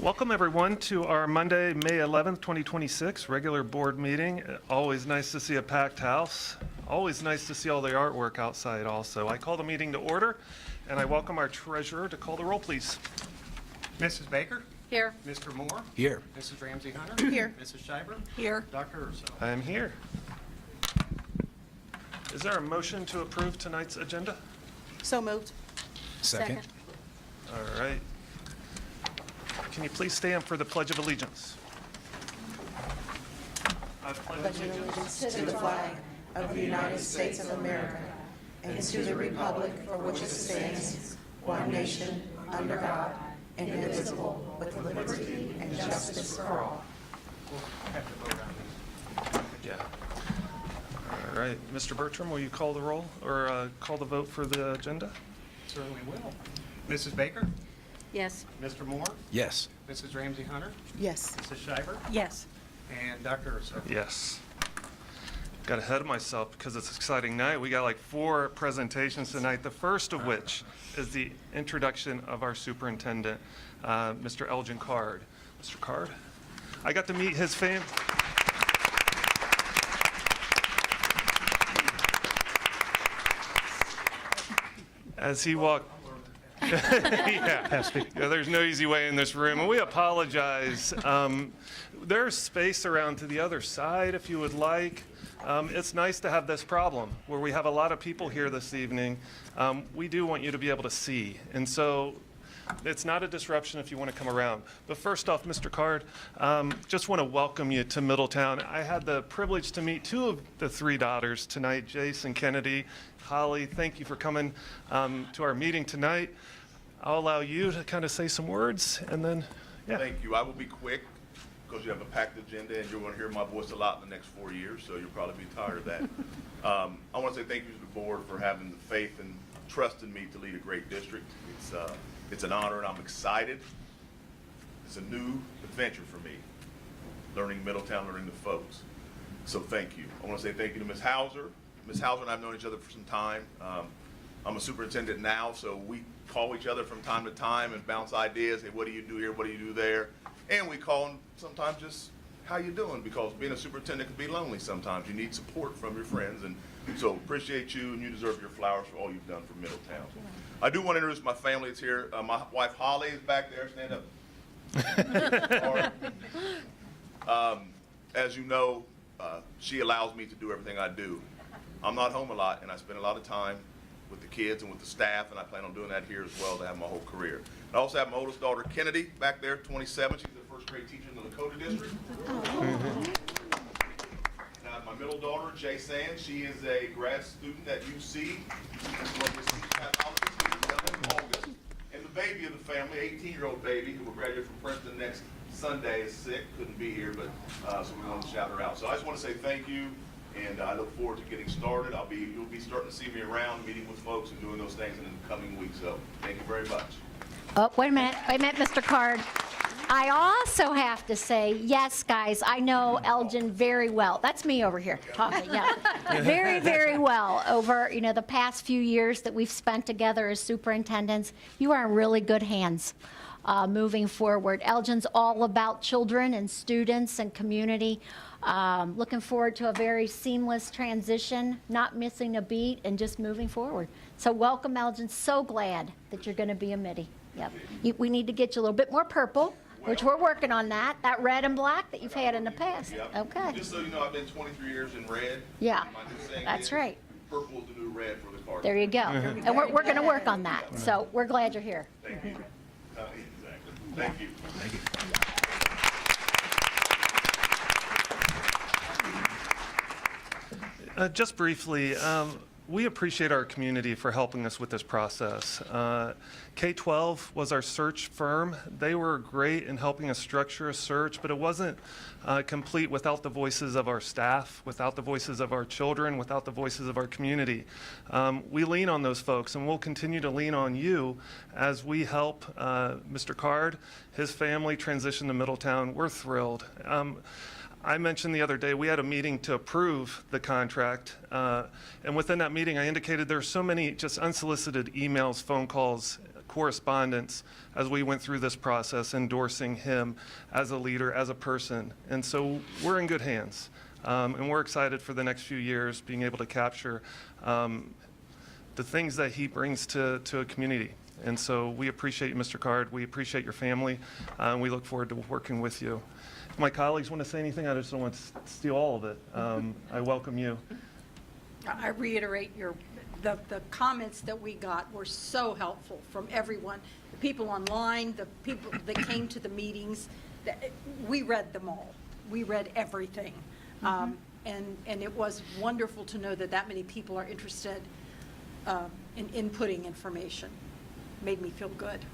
Welcome everyone to our Monday, May 11th, 2026 regular board meeting. Always nice to see a packed house. Always nice to see all the artwork outside also. I call the meeting to order and I welcome our treasurer to call the roll, please. Mrs. Baker? Here. Mr. Moore? Here. Mrs. Ramsey Hunter? Here. Mrs. Schreiber? Here. Dr. Urso? I am here. Is there a motion to approve tonight's agenda? So moved. Second. All right. Can you please stand for the Pledge of Allegiance? I pledge allegiance to the flag of the United States of America and to the republic for which it stands, one nation, under God, indivisible, with liberty and justice for all. We'll have to vote on this. Yeah. All right. Mr. Bertram, will you call the roll or call the vote for the agenda? Certainly will. Mrs. Baker? Yes. Mr. Moore? Yes. Mrs. Ramsey Hunter? Yes. Mrs. Schreiber? Yes. And Dr. Urso? Yes. Got ahead of myself because it's an exciting night. We got like 4 presentations tonight, the first of which is the introduction of our superintendent, Mr. Elgin Card. Mr. Card, I got to meet his family. As he walked, yeah, there's no easy way in this room, and we apologize. There's space around to the other side if you would like. It's nice to have this problem where we have a lot of people here this evening. We do want you to be able to see, and so it's not a disruption if you want to come around. But first off, Mr. Card, just want to welcome you to Middletown. I had the privilege to meet 2 of the 3 daughters tonight, Jace and Kennedy. Holly, thank you for coming to our meeting tonight. I'll allow you to kind of say some words and then, yeah. Thank you. I will be quick because you have a packed agenda and you're going to hear my voice a lot in the next 4 years, so you'll probably be tired of that. I want to say thank you to the board for having the faith and trust in me to lead a great district. It's an honor and I'm excited. It's a new adventure for me, learning Middletown, learning the folks. So thank you. I want to say thank you to Ms. Hauser. Ms. Hauser and I have known each other for some time. I'm a superintendent now, so we call each other from time to time and bounce ideas. Hey, what do you do here? What do you do there? And we call them sometimes just, how you doing? Because being a superintendent can be lonely sometimes. You need support from your friends. And so appreciate you, and you deserve your flowers for all you've done for Middletown. I do want to introduce my family. It's here. My wife, Holly, is back there. Stand up. As you know, she allows me to do everything I do. I'm not home a lot, and I spend a lot of time with the kids and with the staff, and I plan on doing that here as well to have my whole career. I also have my oldest daughter, Kennedy, back there, 27. She's the first grade teacher in the Lakota district. And I have my middle daughter, Jay Sands. She is a grad student at UC. August. And the baby of the family, 18-year-old baby, who will graduate from Princeton next Sunday, is sick, couldn't be here, but so we wanted to shout her out. So I just want to say thank you. And I look forward to getting started. You'll be starting to see me around, meeting with folks and doing those things in the coming weeks. So thank you very much. Oh, wait a minute, Mr. Card. I also have to say, yes, guys, I know Elgin very well. That's me over here talking, yeah. Very, very well over, the past few years that we've spent together as superintendents. You are in really good hands moving forward. Elgin's all about children and students and community. Looking forward to a very seamless transition, not missing a beat, and just moving forward. So welcome, Elgin. So glad that you're going to be a Midi. Yep. We need to get you a little bit more purple, which we're working on that red and black that you've had in the past. Yep. Okay. Just so you know, I've been 23 years in red. Yeah, My new saying that's is, right. Purple is the new red for the Cardinals. There you go. And we're going to work on that. So we're glad you're here. Thank you. Exactly. Thank you. Thank you. Just briefly, we appreciate our community for helping us with this process. K-12 was our search firm. They were great in helping us structure a search, but it wasn't complete without the voices of our staff, without the voices of our children, without the voices of our community. We lean on those folks, and we'll continue to lean on you as we help Mr. Card, his family transition to Middletown. We're thrilled. I mentioned the other day we had a meeting to approve the contract, and within that meeting I indicated there are so many just unsolicited emails, phone calls, correspondence as we went through this process, endorsing him as a leader, as a person. And so we're in good hands. And we're excited for the next few years, being able to capture the things that he brings to a community. And so we appreciate you, Mr. Card. We appreciate your family. And we look forward to working with you. If my colleagues want to say anything, I just don't want to steal all of it. I welcome you. I reiterate the comments that we got were so helpful from everyone, the people online, the people that came to the meetings. We read them all. We read everything. And it was wonderful to know that that many people are interested in inputting information. Made me feel good.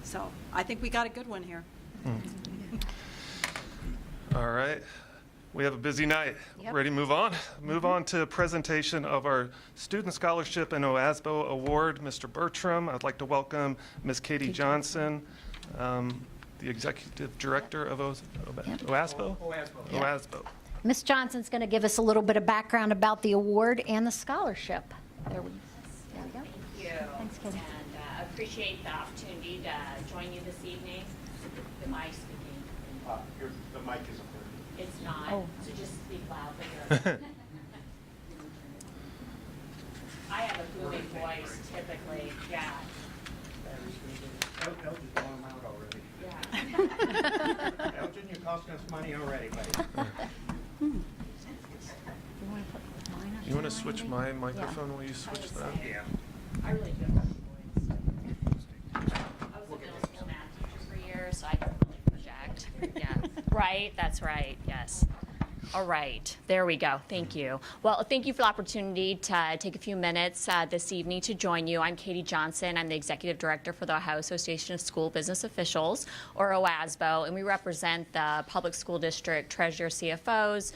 So I think we got a good one here. All right. We have a busy night. Yep. Ready to move on? Move on to presentation of our Student Scholarship and OASBO Award. Mr. Bertram, I'd like to welcome Ms. Katie Johnson, the Executive Director of OASBO? OASBO. Ms. Johnson's going to give us a little bit of background about the award and the scholarship. There we go. Thank you. Thanks, Katie. And appreciate the opportunity to join you this evening. The mic's speaking. The mic isn't working. It's not, Oh. so just speak loudly. I have a booming voice typically, yeah. Elgin's blowing them out already. Yeah. Elgin, you're costing us money already, buddy. You want to switch my microphone while you switch that? Yeah. I really do have a voice. I was a middle school math teacher for years, so I can really project. Yeah, right, that's right, yes. All right, there we go. Thank you. Well, thank you for the opportunity to take a few minutes this evening to join you. I'm Katie Johnson. I'm the Executive Director for the Ohio Association of School Business Officials, or OASBO, and we represent the public school district treasurer, CFOs,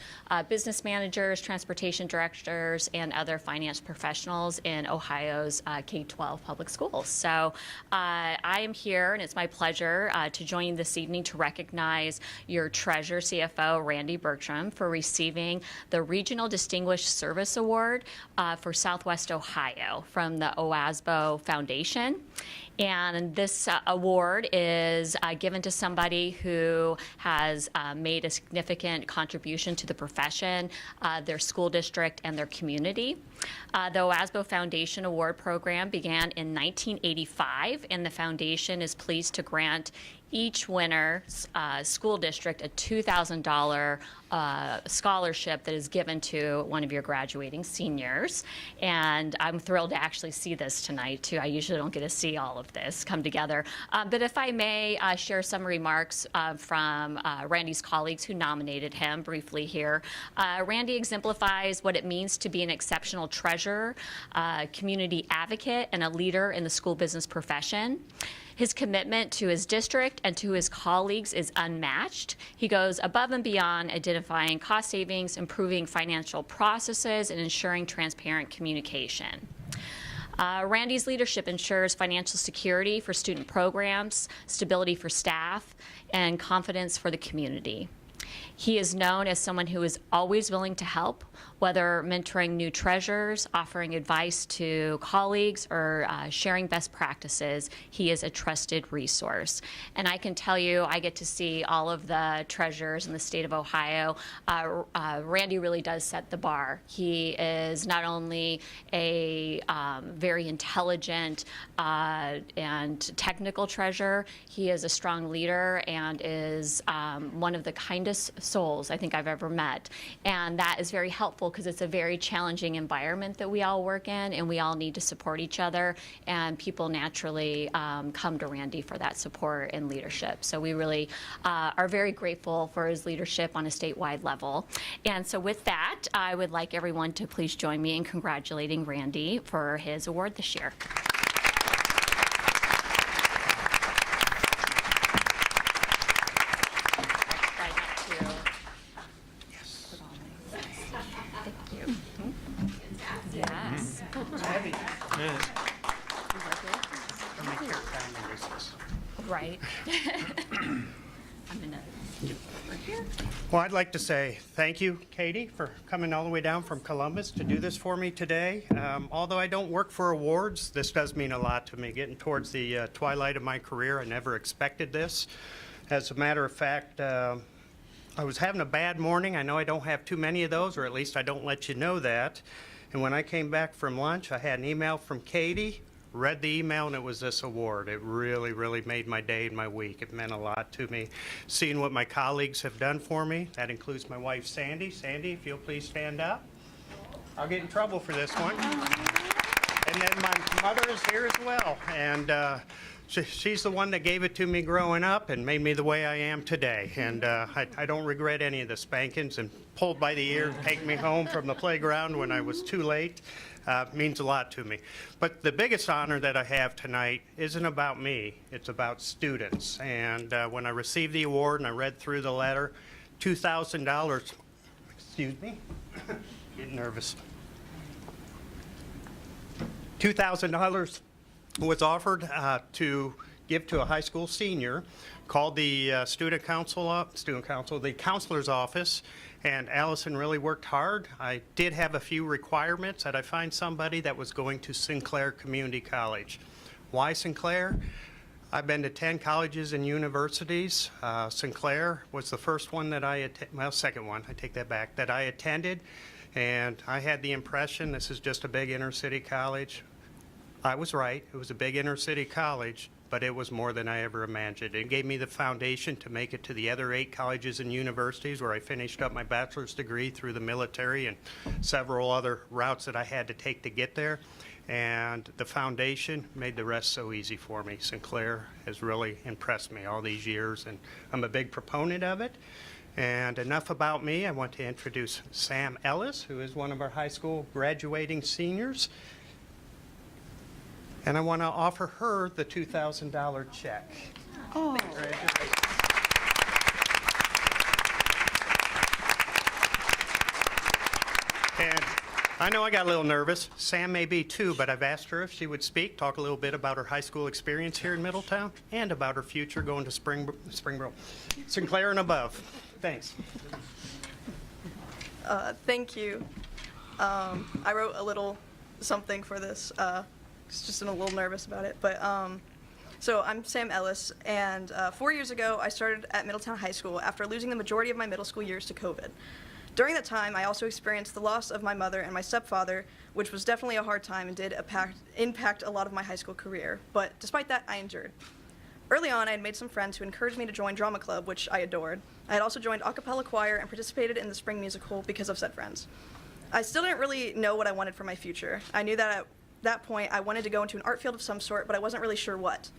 business managers, transportation directors, and other finance professionals in Ohio's K-12 public schools. So I am here, and it's my pleasure to join you this evening to recognize your treasurer, CFO, Randy Bertram, for receiving the Regional Distinguished Service Award for Southwest Ohio from the OASBO Foundation. And this award is given to somebody who has made a significant contribution to the profession, their school district, and their community. The OASBO Foundation Award Program began in 1985, and the foundation is pleased to grant each winner's school district a $2,000 scholarship that is given to one of your graduating seniors. And I'm thrilled to actually see this tonight, too. I usually don't get to see all of this come together. But if I may share some remarks from Randy's colleagues who nominated him briefly here. Randy exemplifies what it means to be an exceptional treasurer, community advocate, and a leader in the school business profession. His commitment to his district and to his colleagues is unmatched. He goes above and beyond identifying cost savings, improving financial processes, and ensuring transparent communication. Randy's leadership ensures financial security for student programs, stability for staff, and confidence for the community. He is known as someone who is always willing to help, whether mentoring new treasurers, offering advice to colleagues, or sharing best practices. He is a trusted resource. And I can tell you, I get to see all of the treasurers in the state of Ohio. Randy really does set the bar. He is not only a very intelligent and technical treasurer, he is a strong leader and is one of the kindest souls I think I've ever met. And that is very helpful because it's a very challenging environment that we all work in, and we all need to support each other, and people naturally come to Randy for that support and leadership. So we really are very grateful for his leadership on a statewide level. And so with that, I would like everyone to please join me in congratulating Randy for his award this year. Yes. It's heavy. Yeah. Make your family business. Right. I'm in it. Well, I'd like to say thank you, Katie, for coming all the way down from Columbus to do this for me today. Although I don't work for awards, this does mean a lot to me. Getting towards the twilight of my career, I never expected this. As a matter of fact, I was having a bad morning. I know I don't have too many of those, or at least I don't let you know that. And when I came back from lunch, I had an email from Katie, read the email, and it was this award. It really, really made my day and my week. It meant a lot to me. Seeing what my colleagues have done for me, that includes my wife, Sandy. Sandy, if you'll please stand up. I'll get in trouble for this one. And then my mother is here as well. And she's the one that gave it to me growing up and made me the way I am today. And I don't regret any of the spankings and pulled by the ear and take me home from the playground when I was too late. Means a lot to me. But the biggest honor that I have tonight isn't about me. It's about students. And when I received the award and I read through the letter, $2,000, excuse me, getting nervous. $2,000 was offered to give to a high school senior. Called the the counselor's office, and Allison really worked hard. I did have a few requirements that I find somebody that was going to Sinclair Community College. Why Sinclair? I've been to 10 colleges and universities. Sinclair was the first one that second one, I take that back, that I attended, and I had the impression this is just a big inner city college. I was right. It was a big inner city college, but it was more than I ever imagined. It gave me the foundation to make it to the other 8 colleges and universities where I finished up my bachelor's degree through the military and several other routes that I had to take to get there. And the foundation made the rest so easy for me. Sinclair has really impressed me all these years, and I'm a big proponent of it. And enough about me. I want to introduce Sam Ellis, who is one of our high school graduating seniors. And I want to offer her the $2,000 check. Oh. Congratulations. And I know I got a little nervous. Sam may be too, but I've asked her if she would speak, talk a little bit about her high school experience here in Middletown, and about her future going to Springboro, Sinclair and above. Thanks. Thank you. I wrote a little something for this. Just a little nervous about it. But so I'm Sam Ellis, and 4 years ago I started at Middletown High School after losing the majority of my middle school years to COVID. During that time, I also experienced the loss of my mother and my stepfather, which was definitely a hard time and did impact a lot of my high school career. But despite that, I endured. Early on, I had made some friends who encouraged me to join drama club, which I adored. I had also joined a cappella choir and participated in the spring musical because of said friends. I still didn't really know what I wanted for my future. I knew that at that point I wanted to go into an art field of some sort, but I wasn't really sure what.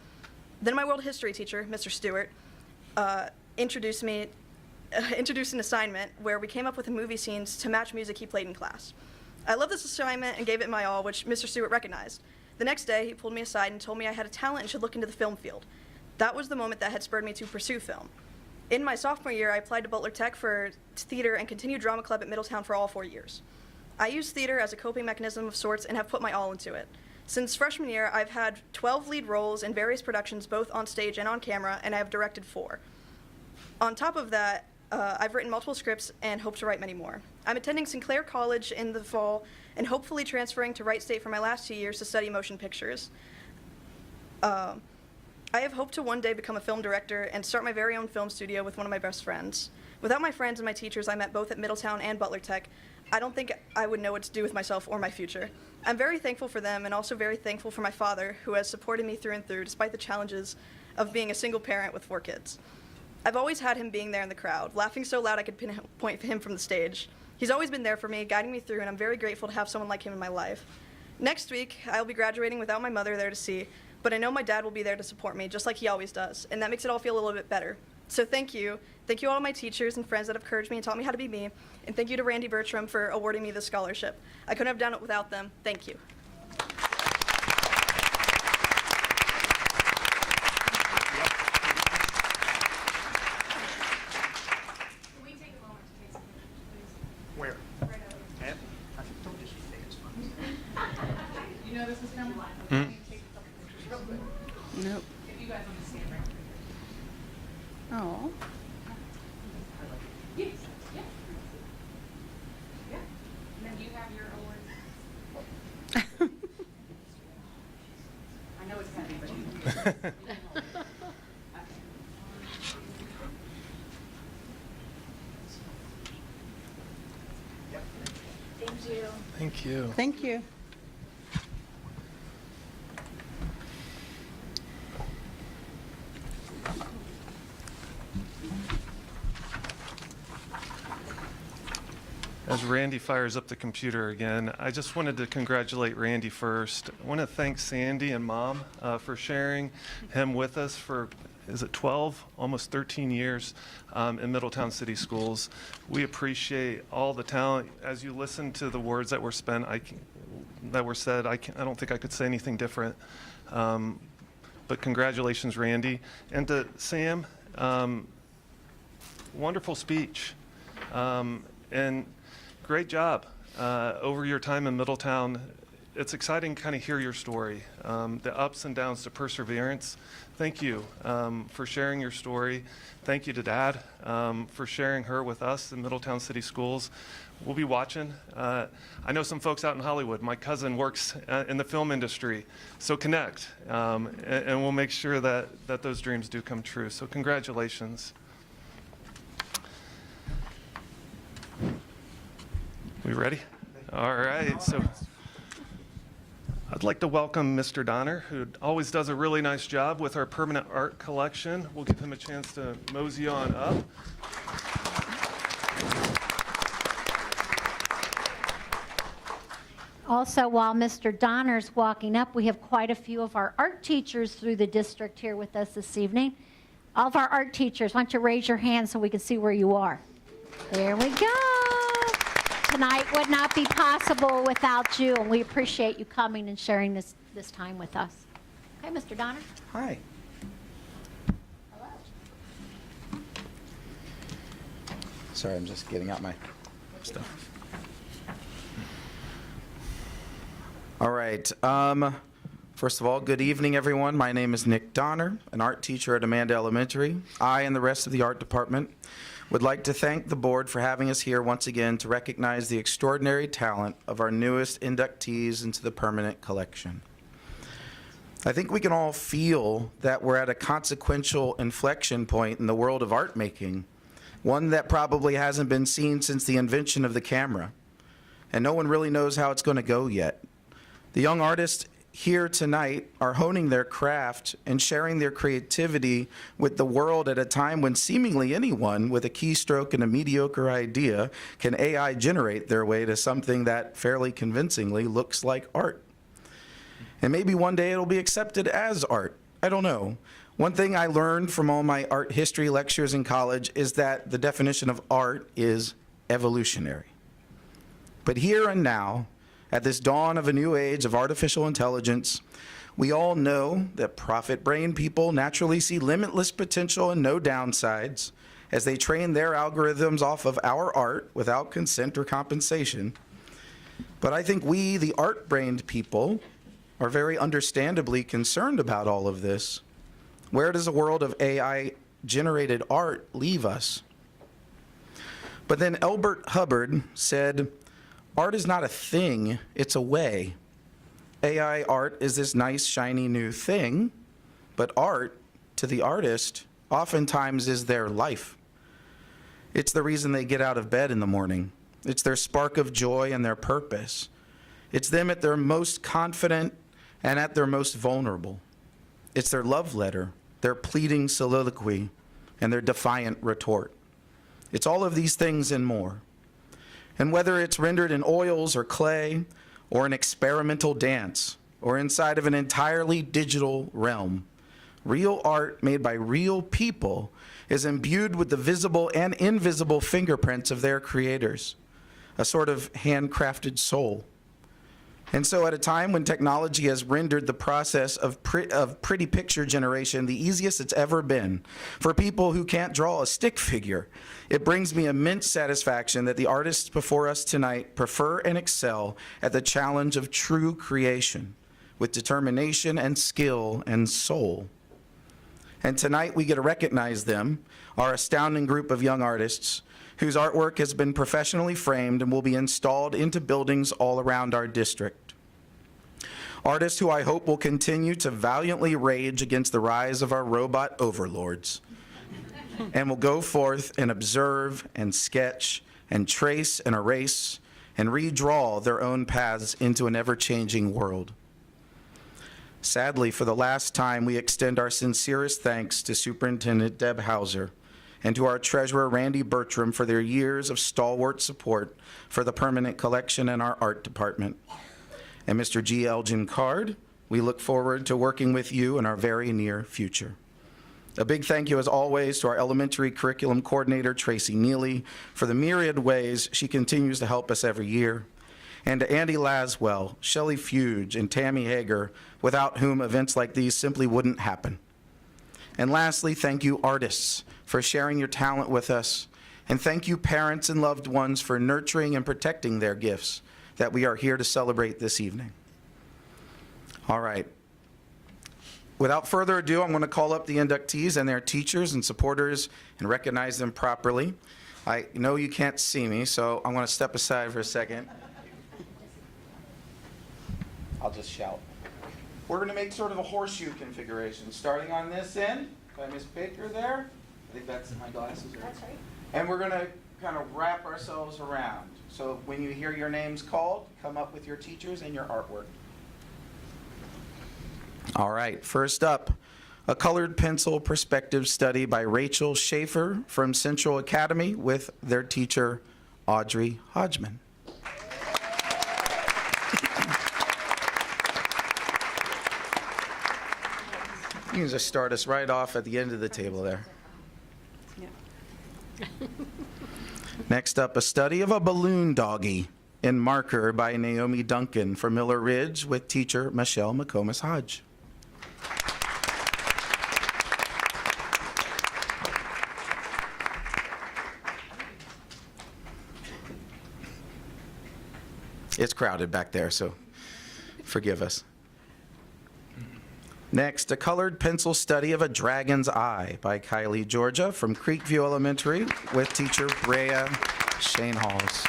Then my world history teacher, Mr. Stewart, introduced an assignment where we came up with movie scenes to match music he played in class. I loved this assignment and gave it my all, which Mr. Stewart recognized. The next day, he pulled me aside and told me I had a talent and should look into the film field. That was the moment that had spurred me to pursue film. In my sophomore year, I applied to Butler Tech for theater and continued drama club at Middletown for all 4 years. I use theater as a coping mechanism of sorts and have put my all into it. Since freshman year, I've had 12 lead roles in various productions, both on stage and on camera, and I have directed 4. On top of that, I've written multiple scripts and hope to write many more. I'm attending Sinclair College in the fall and hopefully transferring to Wright State for my last 2 years to study motion pictures. I have hoped to one day become a film director and start my very own film studio with one of my best friends. Without my friends and my teachers I met both at Middletown and Butler Tech, I don't think I would know what to do with myself or my future. I'm very thankful for them and also very thankful for my father, who has supported me through and through despite the challenges of being a single parent with 4 kids. I've always had him being there in the crowd, laughing so loud I could pinpoint him from the stage. He's always been there for me, guiding me through, and I'm very grateful to have someone like him in my life. Next week, I'll be graduating without my mother there to see, but I know my dad will be there to support me, just like he always does, and that makes it all feel a little bit better. So thank you. Thank you all my teachers and friends that have encouraged me and taught me how to be me, and thank you to Randy Bertram for awarding me this scholarship. I couldn't have done it without them. Thank you. Can we take a moment to take some pictures, please? Where? Right over Ed? I told you she'd take us one. You know this is coming? Can you take a couple pictures real quick? Nope. If you guys want to stand right there. Oh. Thank you. Thank you. As Randy fires up the computer again, I just wanted to congratulate Randy first. I want to thank Sandy and Mom for sharing him with us for, is it 12, almost 13 years in Middletown City Schools. We appreciate all the talent. As you listen to the words that were spent, that were said, I don't think I could say anything different. But congratulations, Randy. And to Sam, wonderful speech. And great job over your time in Middletown. It's exciting to kind of hear your story, the ups and downs, the perseverance. Thank you for sharing your story. Thank you to Dad for sharing her with us in Middletown City Schools. We'll be watching. I know some folks out in Hollywood. My cousin works in the film industry, so connect, and we'll make sure that those dreams do come true. So congratulations. We ready? All right. So I'd like to welcome Mr. Donner, who always does a really nice job with our permanent art collection. We'll give him a chance to mosey on up. Also, while Mr. Donner's walking up, we have quite a few of our art teachers through the district here with us this evening. All of our art teachers, why don't you raise your hand so we can see where you are? There we go. Tonight would not be possible without you, and we appreciate you coming and sharing this time with us. Okay, Mr. Donner. Hi. Hello. Sorry, I'm just getting out my stuff. All right. First of all, good evening, everyone. My name is Nick Donner, an art teacher at Amanda Elementary. I and the rest of the art department would like to thank the board for having us here once again to recognize the extraordinary talent of our newest inductees into the permanent collection. I think we can all feel that we're at a consequential inflection point in the world of art making, one that probably hasn't been seen since the invention of the camera, and no one really knows how it's going to go yet. The young artists here tonight are honing their craft and sharing their creativity with the world at a time when seemingly anyone with a keystroke and a mediocre idea can AI generate their way to something that fairly convincingly looks like art. And maybe one day it'll be accepted as art. I don't know. One thing I learned from all my art history lectures in college is that the definition of art is evolutionary. But here and now, at this dawn of a new age of artificial intelligence, we all know that profit brain people naturally see limitless potential and no downsides as they train their algorithms off of our art without consent or compensation. But I think we, the art-brained people, are very understandably concerned about all of this. Where does a world of AI-generated art leave us? But then Elbert Hubbard said, "Art is not a thing, it's a way. AI art is this nice, shiny new thing, but art, to the artist, oftentimes is their life. It's the reason they get out of bed in the morning. It's their spark of joy and their purpose. It's them at their most confident and at their most vulnerable. It's their love letter, their pleading soliloquy, and their defiant retort. It's all of these things and more. And whether it's rendered in oils or clay, or an experimental dance, or inside of an entirely digital realm, real art made by real people is imbued with the visible and invisible fingerprints of their creators, a sort of handcrafted soul. And so at a time when technology has rendered the process of pretty picture generation the easiest it's ever been for people who can't draw a stick figure, it brings me immense satisfaction that the artists before us tonight prefer and excel at the challenge of true creation with determination and skill and soul. And tonight we get to recognize them, our astounding group of young artists whose artwork has been professionally framed and will be installed into buildings all around our district. Artists who I hope will continue to valiantly rage against the rise of our robot overlords and will go forth and observe and sketch and trace and erase and redraw their own paths into an ever-changing world. Sadly, for the last time, we extend our sincerest thanks to Superintendent Deb Hauser and to our Treasurer Randy Bertram for their years of stalwart support for the permanent collection and our art department. And Mr. G. Elgin Card, we look forward to working with you in our very near future. A big thank you, as always, to our elementary curriculum coordinator, Tracy Neely, for the myriad ways she continues to help us every year, and to Andy Laswell, Shelley Fuge, and Tammy Hager, without whom events like these simply wouldn't happen. And lastly, thank you, artists, for sharing your talent with us, and thank you, parents and loved ones, for nurturing and protecting their gifts that we are here to celebrate this evening. All right. Without further ado, I'm going to call up the inductees and their teachers and supporters and recognize them properly. I know you can't see me, so I'm going to step aside for a second. I'll just shout. We're going to make sort of a horseshoe configuration, starting on this end by Ms. Baker there. I think that's my glasses. Right? That's right. And we're going to kind of wrap ourselves around. So when you hear your names called, come up with your teachers and your artwork. All right, first up, a colored pencil perspective study by Rachel Schaefer from Central Academy with their teacher, Audrey Hodgman. You can just start us right off at the end of the table there. Next up, a study of a balloon doggy in marker by Naomi Duncan from Miller Ridge with teacher Michelle McComas Hodge. It's crowded back there, so forgive us. Next, a colored pencil study of a dragon's eye by Kylie Georgia from Creekview Elementary with teacher Brea Shane Halls.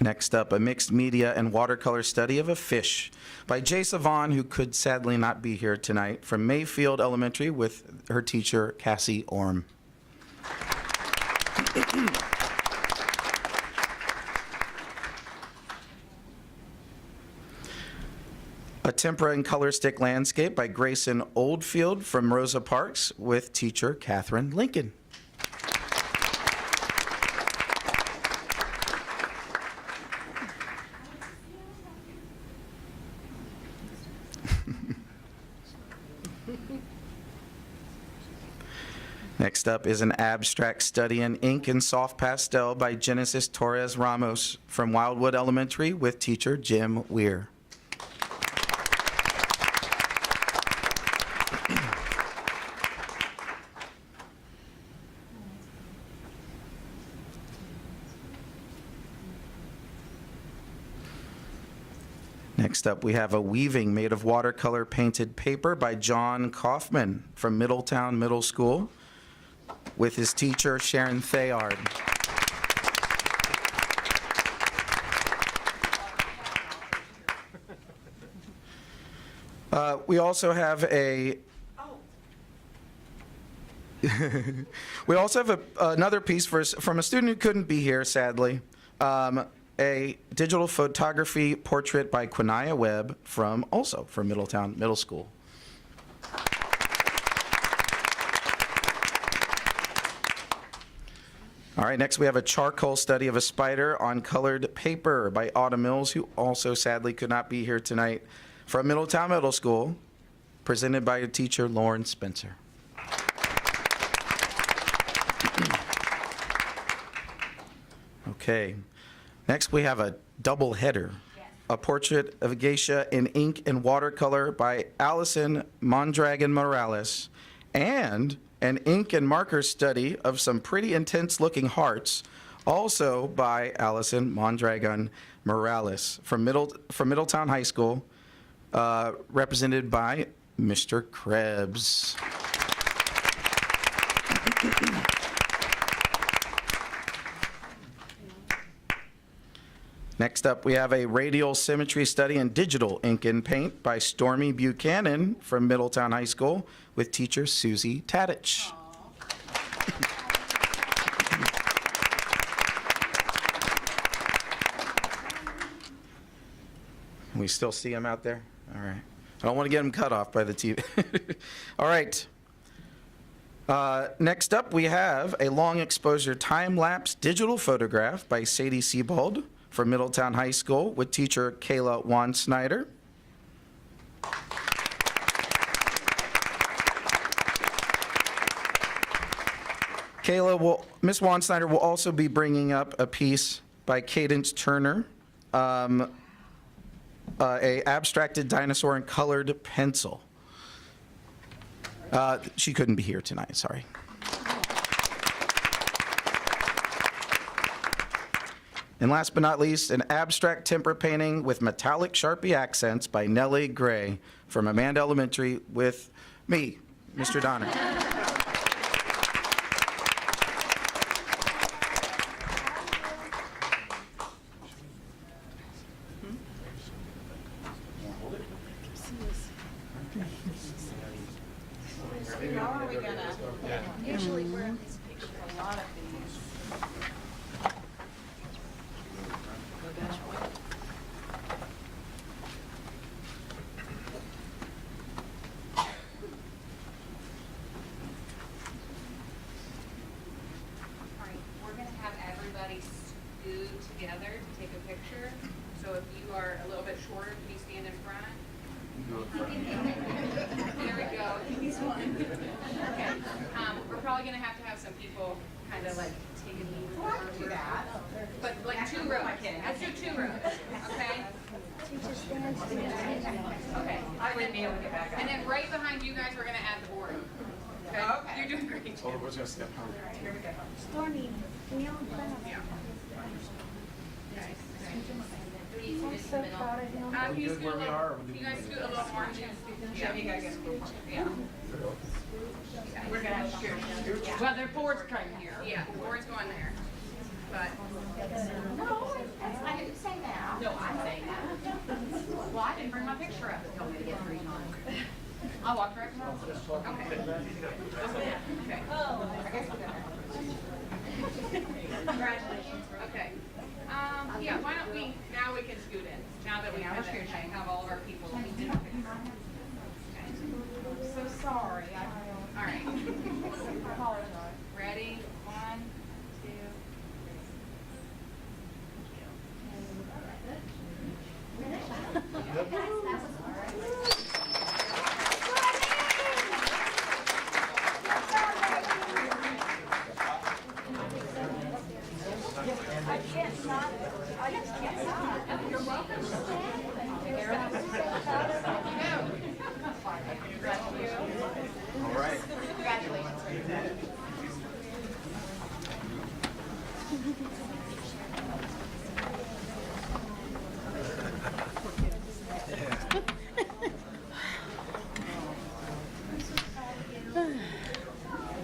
Next up, a mixed media and watercolor study of a fish by Jay Savon, who could sadly not be here tonight, from Mayfield Elementary with her teacher, Cassie Orm. A tempera and color stick landscape by Grayson Oldfield from Rosa Parks with teacher, Catherine Lincoln. Next up is an abstract study in ink and soft pastel by Genesis Torres Ramos from Wildwood Elementary with teacher Jim Weir. Next up, we have a weaving made of watercolor painted paper by John Kaufman from Middletown Middle School with his teacher, Sharon Thayard. We also have a another piece from a student who couldn't be here, sadly. A digital photography portrait by Quinaya Webb from Middletown Middle School. All right, next we have a charcoal study of a spider on colored paper by Autumn Mills, who also sadly could not be here tonight, from Middletown Middle School, presented by your teacher, Lauren Spencer. Okay, next we have a double header, a portrait of a geisha in ink and watercolor by Allison Mondragon Morales, and an ink and marker study of some pretty intense-looking hearts, also by Allison Mondragon Morales from Middletown High School, represented by Mr. Krebs. Next up, we have a radial symmetry study in digital ink and paint by Stormy Buchanan from Middletown High School with teacher Susie Tadich. We still see him out there? All right. I don't want to get him cut off by the TV. All right. Next up, we have a long exposure time-lapse digital photograph by Sadie Siebold from Middletown High School with teacher Kayla Wansnyder. Miss Wansnyder will also be bringing up a piece by Cadence Turner, a abstracted dinosaur in colored pencil. She couldn't be here tonight, sorry. And last but not least, an abstract temper painting with metallic Sharpie accents by Nellie Gray from Amanda Elementary with me, Mr. Donner. Usually we're in these pictures, a lot of these. All right, we're gonna have everybody scoot together to take a picture. So if you are a little bit shorter, can you stand in front? There we go. He's one. Okay. We're probably gonna have to have some people kind of like take a knee. Do that. But like 2 rows. Let's do 2 rows. Okay. Okay. I wouldn't be able to get back up. And then right behind you guys, we're gonna add the board. Okay. You're doing great. Oh, we're gonna step home. Here we go. Stormy, we all Yeah. I'm so proud of him. Can you scoot a little, you guys scoot a little more? Yeah, you gotta get a little more. Yeah. We're gonna have to share. Well, their board's coming here. Yeah, the board's going there. But. No, I didn't say that. No, I'm saying that. Well, I didn't bring my picture up. Told me to get 3 times. I'll walk right from okay. Okay. Oh, I guess we're gonna. Congratulations. Okay. Yeah, why don't we, now we can scoot in. Now that we have all of our people. Okay. So sorry. All right. Ready? 1, 2. All right.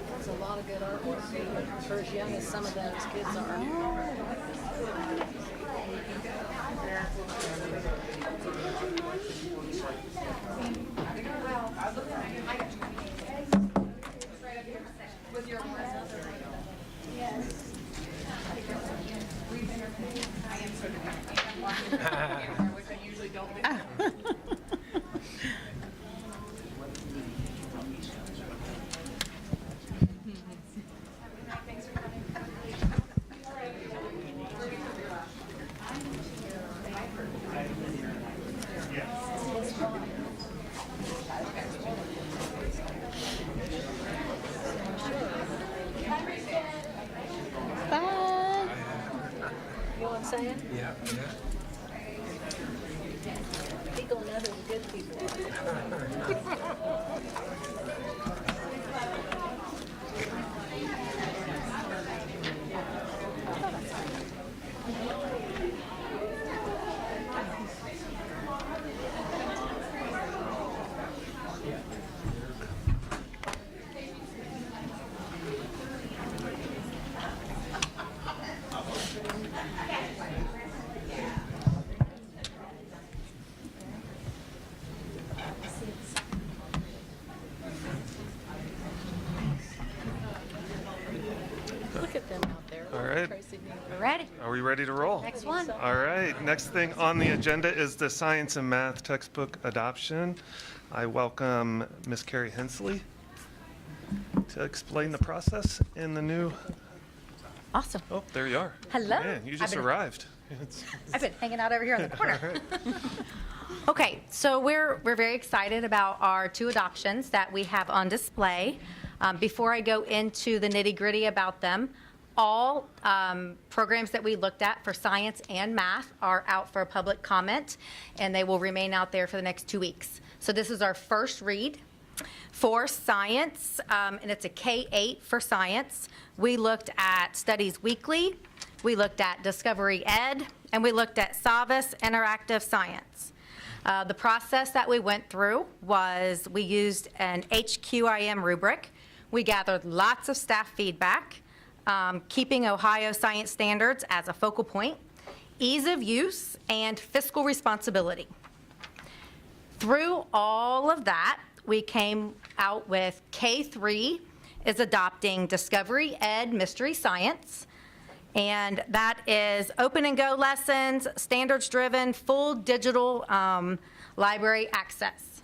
That's a lot of good artwork for as young as some of those kids are. With your I am so good. Which I usually don't do. Bye. You know what I'm saying? Yeah, yeah. He gonna know who the good people All right. We're ready. Are we ready to roll? Next one. All right. Next thing on the agenda is the science and math textbook adoption. I welcome Miss Carrie Hensley to explain the process in the new. Awesome. Oh, there you are. Hello. Man, you I've just been- arrived. It's- I've been hanging out over here in the corner. Okay, so we're very excited about our 2 adoptions that we have on display. Before I go into the nitty-gritty about them, all programs that we looked at for science and math are out for public comment, and they will remain out there for the next 2 weeks. So this is our first read. For science, and it's a K-8 for science, we looked at Studies Weekly, we looked at Discovery Ed, and we looked at Savas Interactive Science. The process that we went through was we used an HQIM rubric. We gathered lots of staff feedback, keeping Ohio science standards as a focal point, ease of use, and fiscal responsibility. Through all of that, we came out with K3 is adopting Discovery Ed Mystery Science, and that is open and go lessons, standards-driven, full digital library access.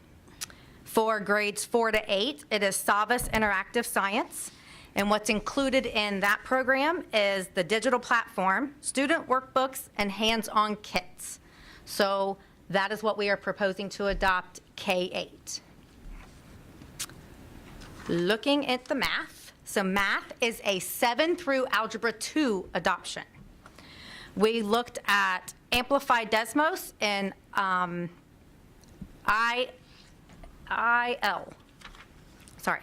For grades 4 to 8, it is Savas Interactive Science, and what's included in that program is the digital platform, student workbooks, and hands-on kits. So that is what we are proposing to adopt K-8. Looking at the math, so math is a 7 through Algebra 2 adoption. We looked at Amplified Desmos and IL. Sorry.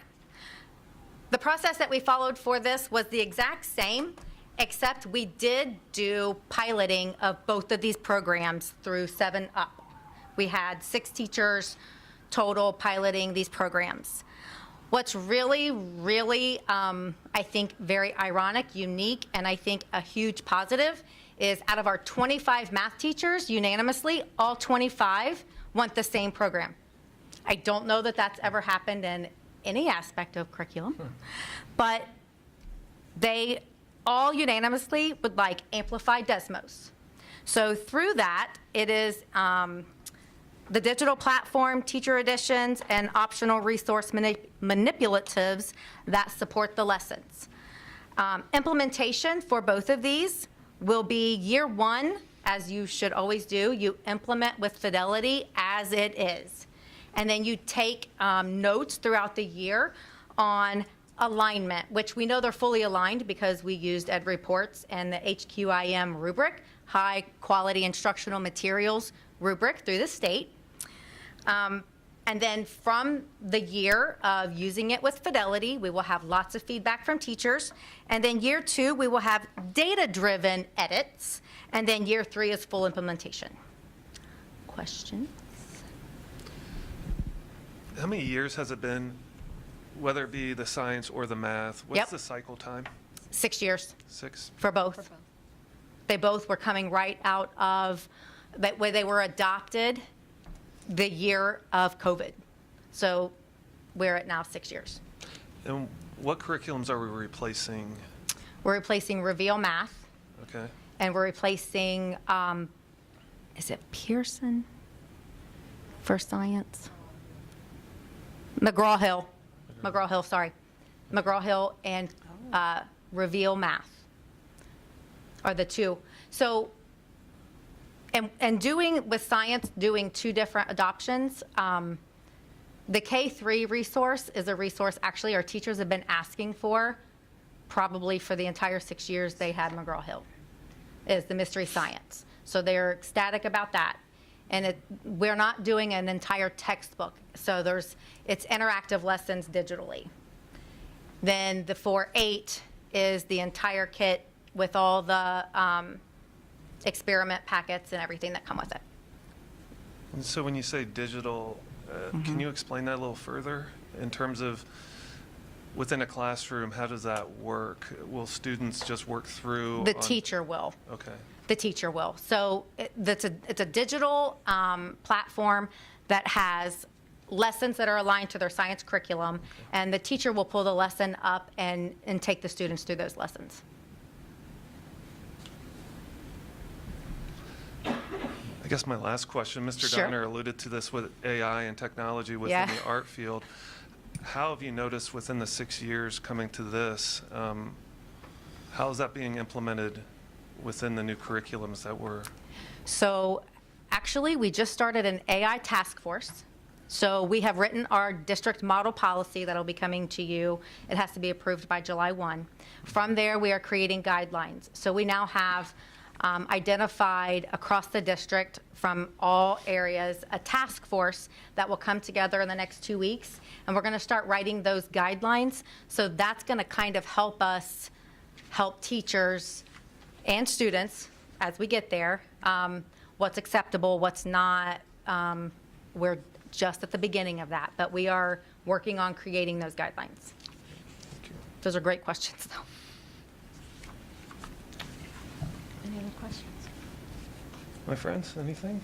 The process that we followed for this was the exact same, except we did do piloting of both of these programs through 7 Up. We had 6 teachers total piloting these programs. What's really, I think, very ironic, unique, and I think a huge positive is out of our 25 math teachers, unanimously, all 25 want the same program. I don't know that that's ever happened in any aspect of curriculum, but they all unanimously would like Amplified Desmos. So through that, it is the digital platform, teacher editions, and optional resource manipulatives that support the lessons. Implementation for both of these will be year 1, as you should always do. You implement with fidelity as it is. And then you take notes throughout the year on alignment, which we know they're fully aligned because we used Ed Reports and the HQIM rubric, High Quality Instructional Materials rubric through the state. And then from the year of using it with fidelity, we will have lots of feedback from teachers. And then year 2, we will have data-driven edits. And then year 3 is full implementation. Questions? How many years has it been, whether it be the science or the math? What's Yep. the cycle time? 6 years 6? for both. They both were coming right out of, that way they were adopted the year of COVID. So we're at now 6 years. And what curriculums are we replacing? We're replacing Reveal Math, Okay. and we're replacing, is it Pearson for science? McGraw-Hill, sorry. McGraw-Hill and Reveal Math are the 2. So, and doing, with science, doing 2 different adoptions, the K3 resource is a resource actually our teachers have been asking for probably for the entire 6 years they had McGraw-Hill, is the mystery science. So they're ecstatic about that. And we're not doing an entire textbook, so it's interactive lessons digitally. Then the 4-8 is the entire kit with all the experiment packets and everything that come with it. And so when you say digital, can you explain that a little further in terms of within a classroom, how does that work? Will students just work through? The teacher will. Okay. The teacher will. So it's a digital platform that has lessons that are aligned to their science curriculum, and the teacher will pull the lesson up and take the students through those lessons. guess my last question, Mr. Sure. Donner alluded to this with AI and technology within Yeah. the art field. How have you noticed within the 6 years coming to this, how is that being implemented within the new curriculums that were? So actually, we just started an AI task force. So we have written our district model policy that'll be coming to you. It has to be approved by July 1. From there, we are creating guidelines. So we now have identified across the district from all areas a task force that will come together in the next 2 weeks. And we're going to start writing those guidelines. So that's going to kind of help us help teachers and students as we get there, what's acceptable, what's not. We're just at the beginning of that, but we are working on creating those guidelines. Those are great questions, though. Any other questions? My friends, anything?